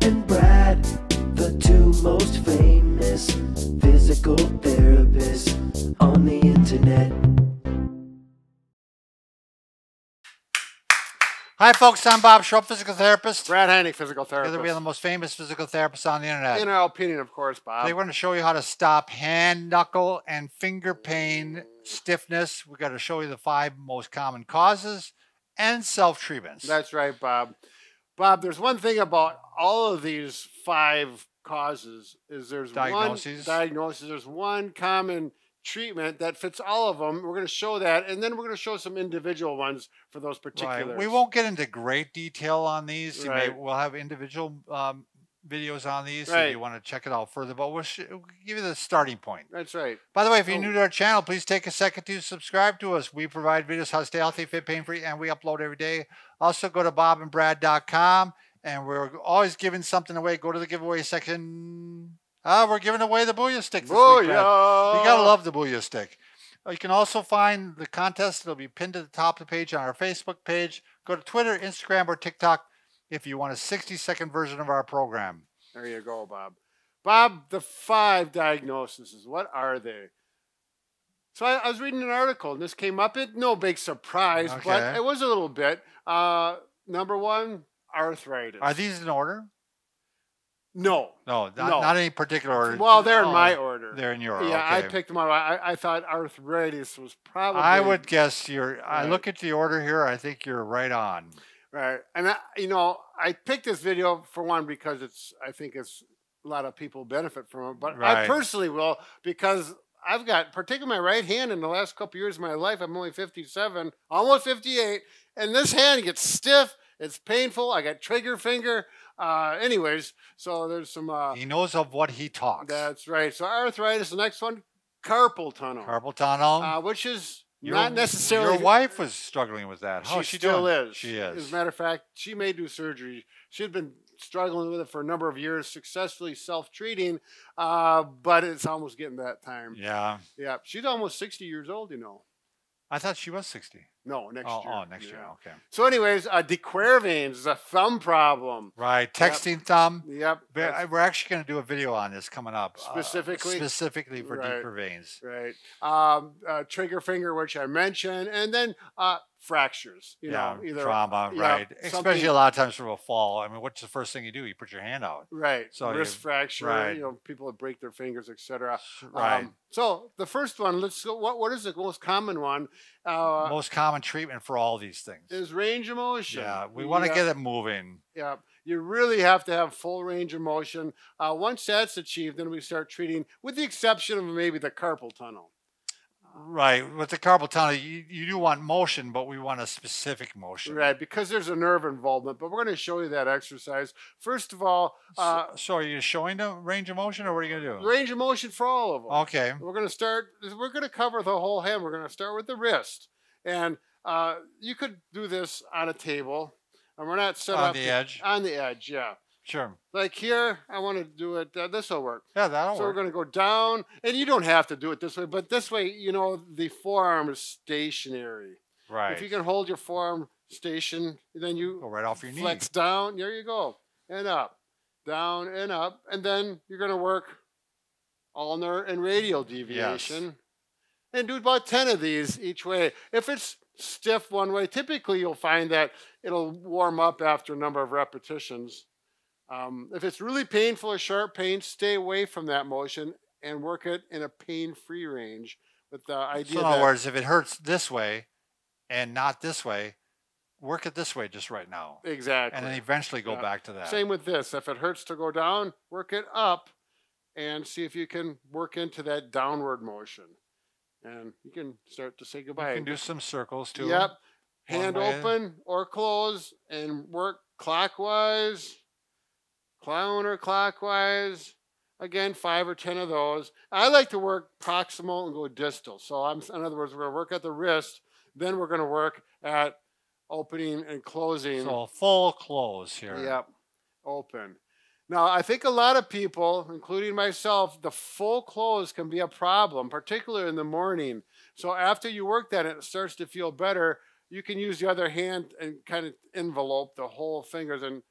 and Brad, the two most famous physical therapists on the internet. Hi folks, I'm Bob Schrupp, physical therapist. Brad Heineck, physical therapist. Together we are the most famous physical therapists on the internet. In our opinion, of course, Bob. Today we're going to show you how to stop hand, knuckle, and finger pain, stiffness. We're going to show you the 5 most common causes and self-treatments. That's right, Bob. Bob, there's one thing about all of these 5 causes is there's Diagnoses. one diagnosis. There's one common treatment that fits all of them. We're going to show that, and then we're going to show some individual ones for those particulars. Right. We won't get into great detail on these. Right. We'll have individual videos on these Right. if you want to check it out further, but we'll give you the starting point. That's right. By the way, if you're new to our channel, please take a second to subscribe to us. We provide videos how to stay healthy, fit, pain-free, and we upload every day. Also, go to bobandbrad.com, and we're always giving something away. Go to the giveaway section. We're giving away the Booyah Stik this week, Brad. You gotta love the Booyah Stik. You can also find the contest. It'll be pinned to the top of the page on our Facebook page. Go to Twitter, Instagram, or TikTok if you want a 60-second version of our program. There you go, Bob. Bob, the 5 diagnoses, what are they? So I was reading an article, and this came up. No big surprise, but it was a little bit. Number 1, arthritis. Are these in order? No. No, not any particular order. Well, they're in my order. They're in your order. Yeah, okay. I picked them up. I thought arthritis was probably... I would guess you're... Right. I look at the order here, I think you're right on. Right. And, I picked this video, for one, because I think a lot of people benefit from it. But I personally will, because I've got, particularly my right hand, in the last couple years of my life, I'm only 57, almost 58, and this hand gets stiff. It's painful. I got trigger finger. Anyways, so there's some... he knows of what he talks. That's right. So arthritis, the next one, carpal tunnel. Carpal tunnel. Which is not necessarily... Your wife was struggling with that. How's she still doing? is. She is. As a matter of fact, she may do surgery. She had been struggling with it for a number of years, successfully self-treating, but it's almost getting that time. Yeah. Yeah. She's almost 60 years old, I thought she was 60. No, next year. Oh, next year. Okay. So anyways, de Quervain's is a thumb problem. Right. Texting thumb. Yep. We're actually going to do a video on this coming up. Specifically? Specifically for de Quervain's. Right. Trigger finger, which I mentioned. And then fractures. Either trauma, right. Especially a lot of times from a fall. I mean, what's the first thing you do? You put your hand out. Right. So wrist fracture, right. People that break their fingers, etc. Right. So the first one, let's go. What is the most common one? Most common treatment for all these things is range of motion. Yeah, we want to get it moving. Yeah, you really have to have full range of motion. Once that's achieved, then we start treating, with the exception of maybe the carpal tunnel. Right, with the carpal tunnel, you do want motion, but we want a specific motion. Right, because there's a nerve involvement, but we're going to show you that exercise. First of all... so are you showing the range of motion, or what are you going to do? Range of motion for all of them. Okay. We're going to cover the whole hand. We're going to start with the wrist. And you could do this on a table, and we're not set up... On the edge? On the edge, yeah. Sure. Like here, I want to do it, this will work. Yeah, that'll work. So we're going to go down, and you don't have to do it this way, but this way, the forearm is stationary. Right. If you can hold your forearm station, then you go right off your knee. Flex down, there you go, and up, down and up, and then you're going to work ulnar and radial deviation. Yes. And do about 10 of these each way. If it's stiff one way, typically you'll find that it'll warm up after a number of repetitions. If it's really painful or sharp pain, stay away from that motion and work it in a pain-free range. With the idea in other words, if it hurts this way and not this way, work it this way just right now. Exactly. And then eventually go back to that. Same with this. If it hurts to go down, work it up and see if you can work into that downward motion. And you can start to say goodbye. You can do some circles too. Yep. Hand open or close and work clockwise, counterclockwise. Again, 5 or 10 of those. I like to work proximal and go distal. So in other words, we're going to work at the wrist. Then we're going to work at opening and closing. So full close here. Yep. Open. Now, I think a lot of people, including myself, the full close can be a problem, particularly in the morning. So after you work that and it starts to feel better, you can use the other hand and kind of envelope the whole fingers and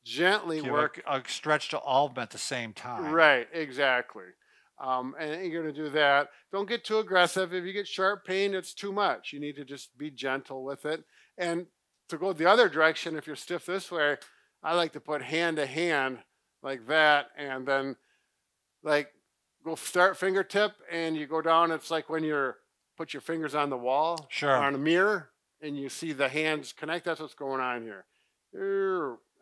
gently work. A stretch to all of them at the same time. Right, exactly. And you're going to do that. Don't get too aggressive. If you get sharp pain, it's too much. You need to just be gentle with it. And to go the other direction, if you're stiff this way, I like to put hand to hand like that, and then like go start fingertip, and you go down. It's like when you're put your fingers on the wall, sure, or on a mirror, and you see the hands connect. That's what's going on here.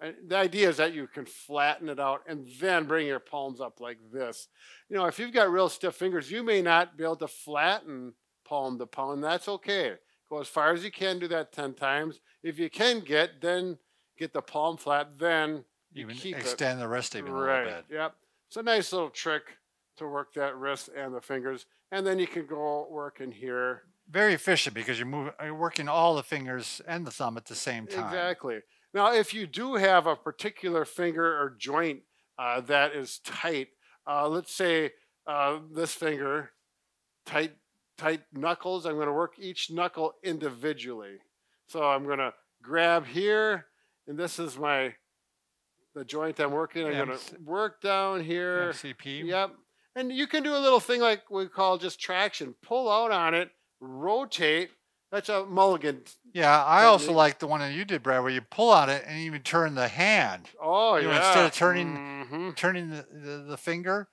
And the idea is that you can flatten it out and then bring your palms up like this. You know, if you've got real stiff fingers, you may not be able to flatten palm to palm. That's okay. Go as far as you can. Do that 10 times. If you can then get the palm flat. Then you even keep extend the wrist even a right. little bit. Yep. It's a nice little trick to work that wrist and the fingers, and then you can go work in here. Very efficient because you're working all the fingers and the thumb at the same time. Exactly. Now, if you do have a particular finger or joint that is tight, let's say this finger, tight knuckles, I'm going to work each knuckle individually. So I'm going to grab here, and this is the joint I'm working. I'm going to work down here. MCP. Yep. And you can do a little thing like we call just traction. Pull out on it, rotate. That's a mulligan. Yeah, I also like the one that you did, Brad, where you pull on it and even turn the hand. Oh, yeah. Instead of turning the finger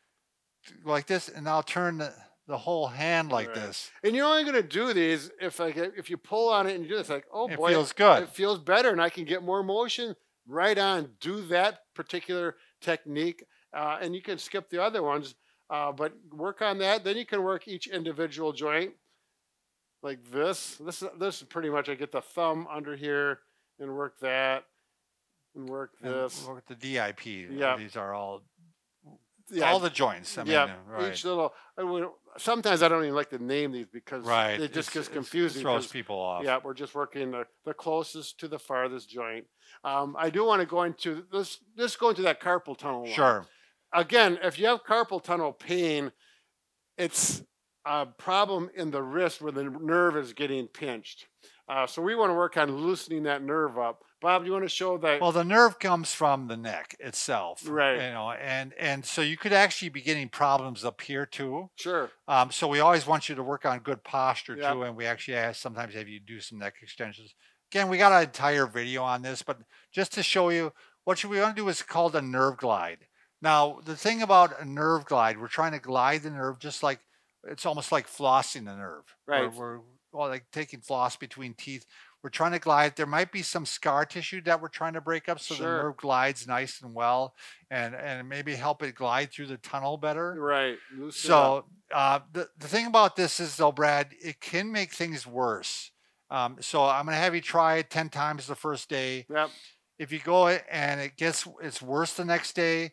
like this, and I'll turn the whole hand like this. And you're only going to do these if you pull on it and you do this, like, oh boy, it feels good. It feels better, and I can get more motion. Right on. Do that particular technique, and you can skip the other ones, but work on that. Then you can work each individual joint. Like this. This is pretty much, I get the thumb under here and work that and work this. And work the DIP. Yeah. These are all the joints. I mean, right. Each little. Sometimes I don't even like to name these because it just gets confusing. It throws people off. Yeah, we're just working the closest to the farthest joint. I do want to go into this. Just go into that carpal tunnel. Sure. Again, if you have carpal tunnel pain, it's a problem in the wrist where the nerve is getting pinched. So we want to work on loosening that nerve up. Bob, do you want to show that? Well, the nerve comes from the neck itself, right? You know, and so you could actually be getting problems up here too. Sure. So we always want you to work on good posture too, and we actually sometimes have you do some neck extensions. Again, we got an entire video on this, but just to show you, what we want to do is called a nerve glide. Now, the thing about a nerve glide, we're trying to glide the nerve just like, it's almost like flossing the nerve. Right. We're like taking floss between teeth. We're trying to glide. There might be some scar tissue that we're trying to break up so the nerve glides nice and well, and maybe help it glide through the tunnel better. Right. So the thing about this is, though, Brad, it can make things worse. So I'm going to have you try it 10 times the first day. Yep. If you go and it's worse the next day,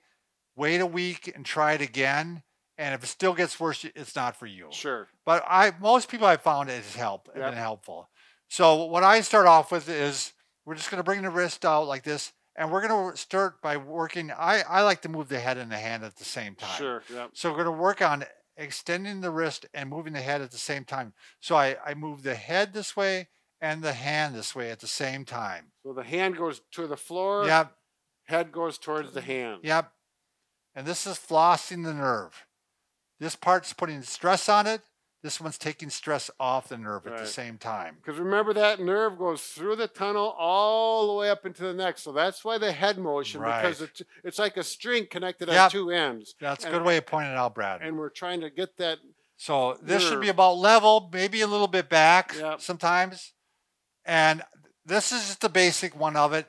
wait a week and try it again. And if it still gets worse, it's not for you. Sure. But most people I've found it has been helpful. So what I start off with is we're just going to bring the wrist out like this, and we're going to start by working. I like to move the head and the hand at the same time. Sure. Yep. So we're going to work on extending the wrist and moving the head at the same time. So I move the head this way and the hand this way at the same time. So the hand goes to the floor. Yep. Head goes towards the hand. Yep. And this is flossing the nerve. This part's putting stress on it. This one's taking stress off the nerve at the same time. Because remember, that nerve goes through the tunnel all the way up into the neck. So that's why the head motion, because it's like a string connected at two ends. That's a good way of pointing it out, Brad. And we're trying to get that. So this should be about level, maybe a little bit back sometimes. And this is just the basic one of it.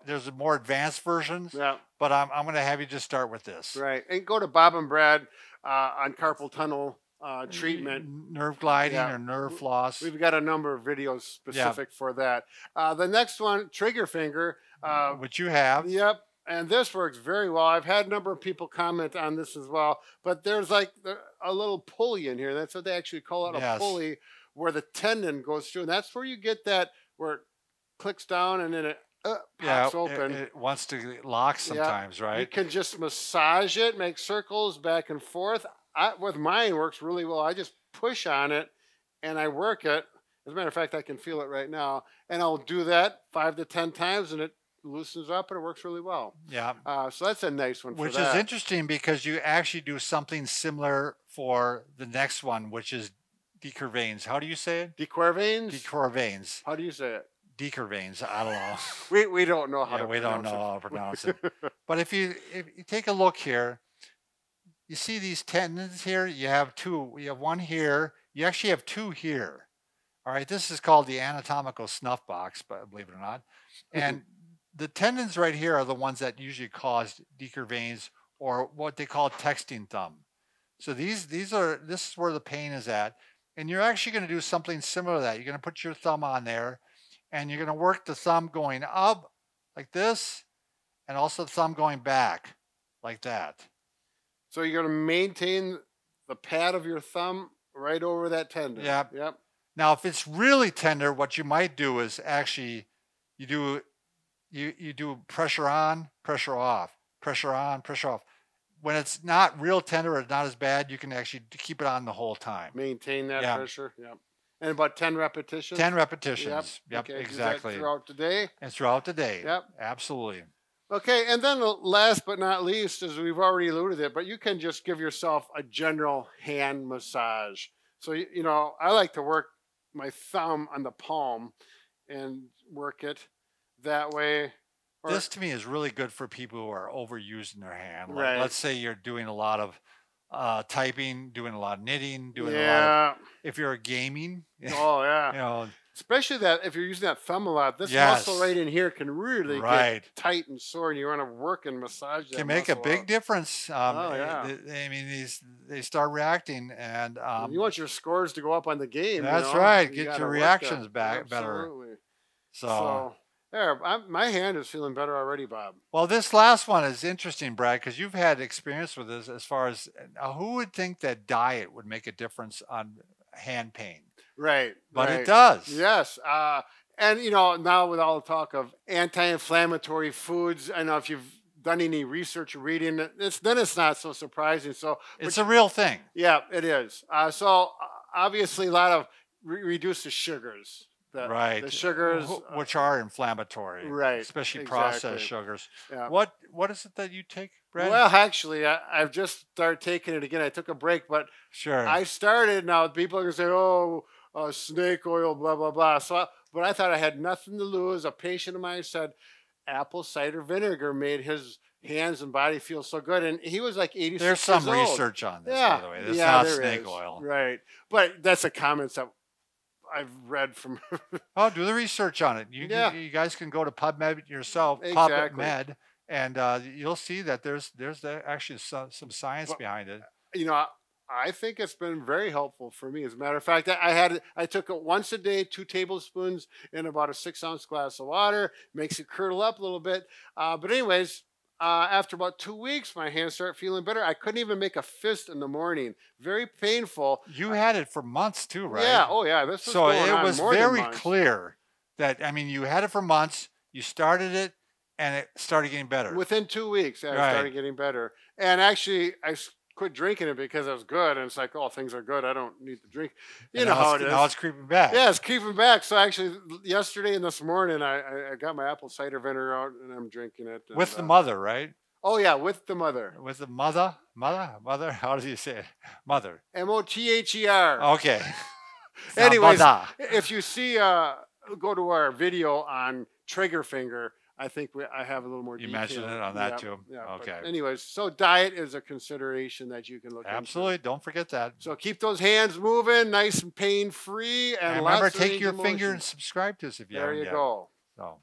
There's more advanced versions, but I'm going to have you just start with this. Right. And go to Bob and Brad on carpal tunnel treatment. Nerve gliding or nerve floss. We've got a number of videos specific for that. The next one, trigger finger. Which you have. Yep. And this works very well. I've had a number of people comment on this as well. But there's like a little pulley in here. That's what they actually call it, a pulley, where the tendon goes through. And that's where you get that, where it clicks down and then it pops open. It wants to lock sometimes, right? You can just massage it, make circles back and forth. With mine works really well. I just push on it and I work it. As a matter of fact, I can feel it right now. And I'll do that 5 to 10 times and it loosens up and it works really well. Yeah. So that's a nice one. Which is interesting because you actually do something similar for the next one, which is decurvains. How do you say it? Decurvains? Decurvains. How do you say it? Decurvains. I don't know. We don't know how to we pronounce don't know it. how to pronounce it. But if you take a look here, you see these tendons here. You have two. You have one here. You actually have two here. All right. This is called the anatomical snuff box, but believe it or not. And the tendons right here are the ones that usually cause decurvains or what they call texting thumb. So this is where the pain is at. And you're actually going to do something similar to that. You're going to put your thumb on there and you're going to work the thumb going up like this and also the thumb going back like that. So you're going to maintain the pad of your thumb right over that tendon. Yep. Yep. Now, if it's really tender, what you might do is actually you do pressure on, pressure off, pressure on, pressure off. When it's not real tender or not as bad, you can actually keep it on the whole time. Maintain that pressure. Yep. And about 10 repetitions? 10 repetitions. Yep, okay, exactly. Do that throughout the day? And throughout the day. Yep. Absolutely. Okay, and then last but not least, as we've already alluded to it, but you can just give yourself a general hand massage. So, you know, I like to work my thumb on the palm and work it that way. This to me is really good for people who are overusing their hand. Right. Let's say you're doing a lot of typing, doing a lot of knitting, doing a lot of, if you're gaming. Oh, yeah. You know, especially that if you're using that thumb a lot, this muscle right in here can really get tight and sore, and you want to work and massage that. Can make a big difference. I mean, they start reacting, and you want your scores to go up on the game. That's you know? right. Get your reactions back Absolutely. better. So there, my hand is feeling better already, Bob. Well, this last one is interesting, Brad, because you've had experience with this. As far as who would think that diet would make a difference on hand pain? Right. But it does. Yes. And, you know, now with all the talk of anti-inflammatory foods, I know if you've done any research or reading, then it's not so surprising. So it's a real thing. Yeah, it is. So obviously a lot of reduce the sugars. The sugars. Which are inflammatory. Right. Especially processed sugars. Yeah. What is it that you take, Brad? Well, actually, I've just started taking it again. I took a break, but I started. Now people are going to say, oh, snake oil, blah, blah, blah. So, but I thought I had nothing to lose. A patient of mine said apple cider vinegar made his hands and body feel so good. And he was like 86 There's some years old. research on this, by the way. This is not snake oil. Right. But that's the comments that I've read from. Oh, do the research on it. You guys can go to PubMed yourself, PubMed, and you'll see that there's actually some science behind it. You know, I think it's been very helpful for me. As a matter of fact, I took it once a day, 2 tablespoons in about a 6-ounce glass of water. Makes it curdle up a little bit. But anyways, after about 2 weeks, my hands started feeling better. I couldn't even make a fist in the morning. Very painful. You had it for months too, right? Yeah. Oh, yeah. This was going on was more very than months. clear that, I mean, you had it for months. You started it, and it started getting better. Within 2 weeks, I started getting better. And actually, I quit drinking it because it was good. And it's like, oh, things are good. I don't need to drink. You know how it is. Now it's creeping back. Yeah, it's creeping back. So actually, yesterday and this morning, I got my apple cider vinegar out and I'm drinking it. And, with the mother, right? Oh, yeah, with the mother. With the mother? Mother? How do you say it? Mother. M-O-T-H-E-R. Okay. Anyways, if you see, go to our video on trigger finger. I think I have a little more detail. You mentioned it on that too. Yeah, okay. Anyways, so diet is a consideration that you can look into. Absolutely. Don't forget that. So keep those hands moving, nice and pain-free. And remember, take your finger and subscribe to us if you haven't yet. There you go. So.